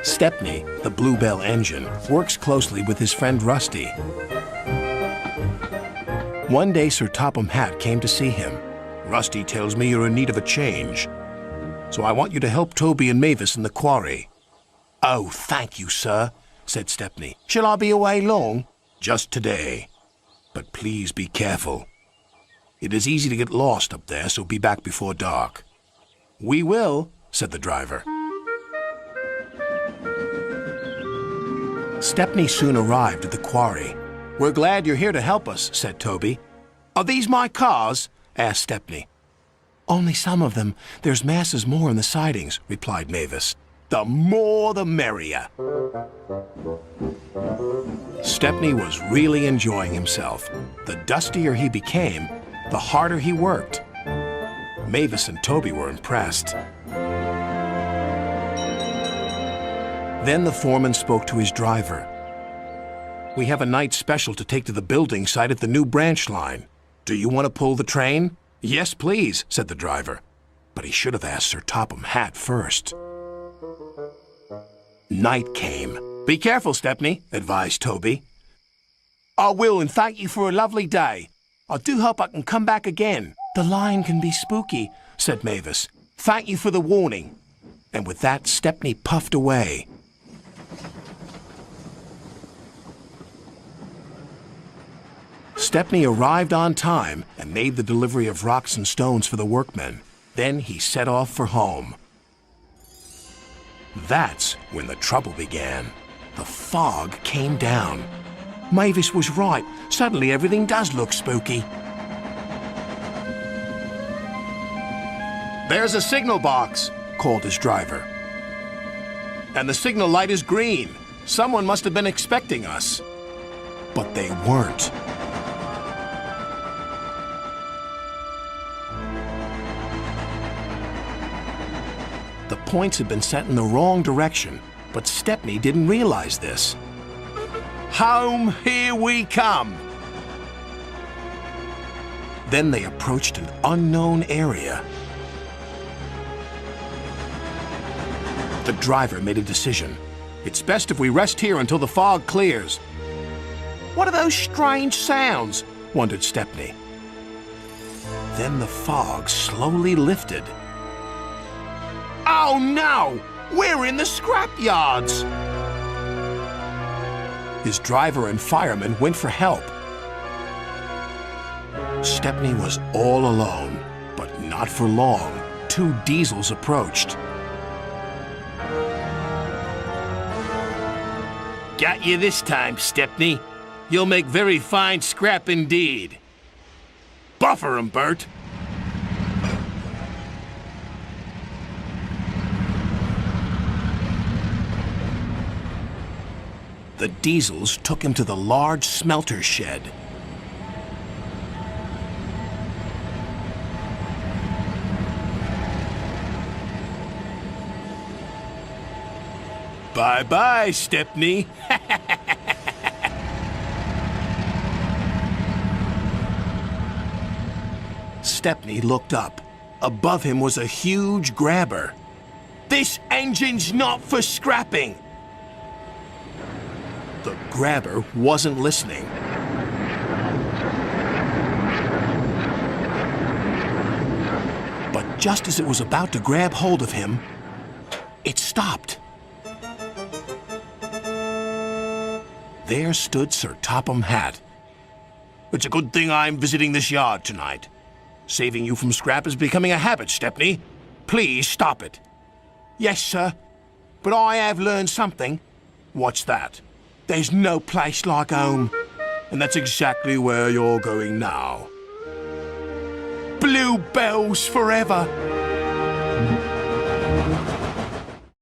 Stepney, the Bluebell engine, works closely with his friend Rusty. One day, Sir Topham Hatt came to see him. "Rusty tells me you're in need of a change, so I want you to help Toby and Mavis in the quarry." "Oh, thank you, sir," said Stepney. "Shall I be away long?" "Just today. But please be careful. It is easy to get lost up there, so be back before dark." "We will," said the driver. Stepney soon arrived at the quarry. "We're glad you're here to help us," said Toby. "Are these my cars?" asked Stepney. "Only some of them. There's masses more in the sidings," replied Mavis. "The more the merrier." Stepney was really enjoying himself. The dustier he became, the harder he worked. Mavis and Toby were impressed. Then the foreman spoke to his driver. "We have a night special to take to the building site at the new branch line. Do you want to pull the train?" "Yes, please," said the driver. But he should have asked Sir Topham Hatt first. Night came. "Be careful, Stepney," advised Toby. "I will, and thank you for a lovely day. I do hope I can come back again." "The line can be spooky," said Mavis. "Thank you for the warning." And with that, Stepney puffed away. Stepney arrived on time and made the delivery of rocks and stones for the workmen. Then he set off for home. That's when the trouble began. The fog came down. Mavis was right. Suddenly everything does look spooky. "There's a signal box," called his driver. "And the signal light is green. Someone must have been expecting us." But they weren't. The points had been set in the wrong direction, but Stepney didn't realize this. "Home, here we come!" Then they approached an unknown area. The driver made a decision. "It's best if we rest here until the fog clears." "What are those strange sounds?" wondered Stepney. Then the fog slowly lifted. "Oh no! We're in the scrap yards!" His driver and firemen went for help. Stepney was all alone, but not for long. 2 diesels approached. "Got you this time, Stepney. You'll make very fine scrap indeed." "Buffer 'em, Bert." The diesels took him to the large smelter shed. "Bye-bye, Stepney." Stepney looked up. Above him was a huge grabber. "This engine's not for scrapping." The grabber wasn't listening. But just as it was about to grab hold of him, it stopped. There stood Sir Topham Hatt. "It's a good thing I'm visiting this yard tonight. Saving you from scrap is becoming a habit, Stepney. Please stop it." "Yes, sir. But I have learned something." "What's that?" "There's no place like home." "And that's exactly where you're going now." "Bluebells forever."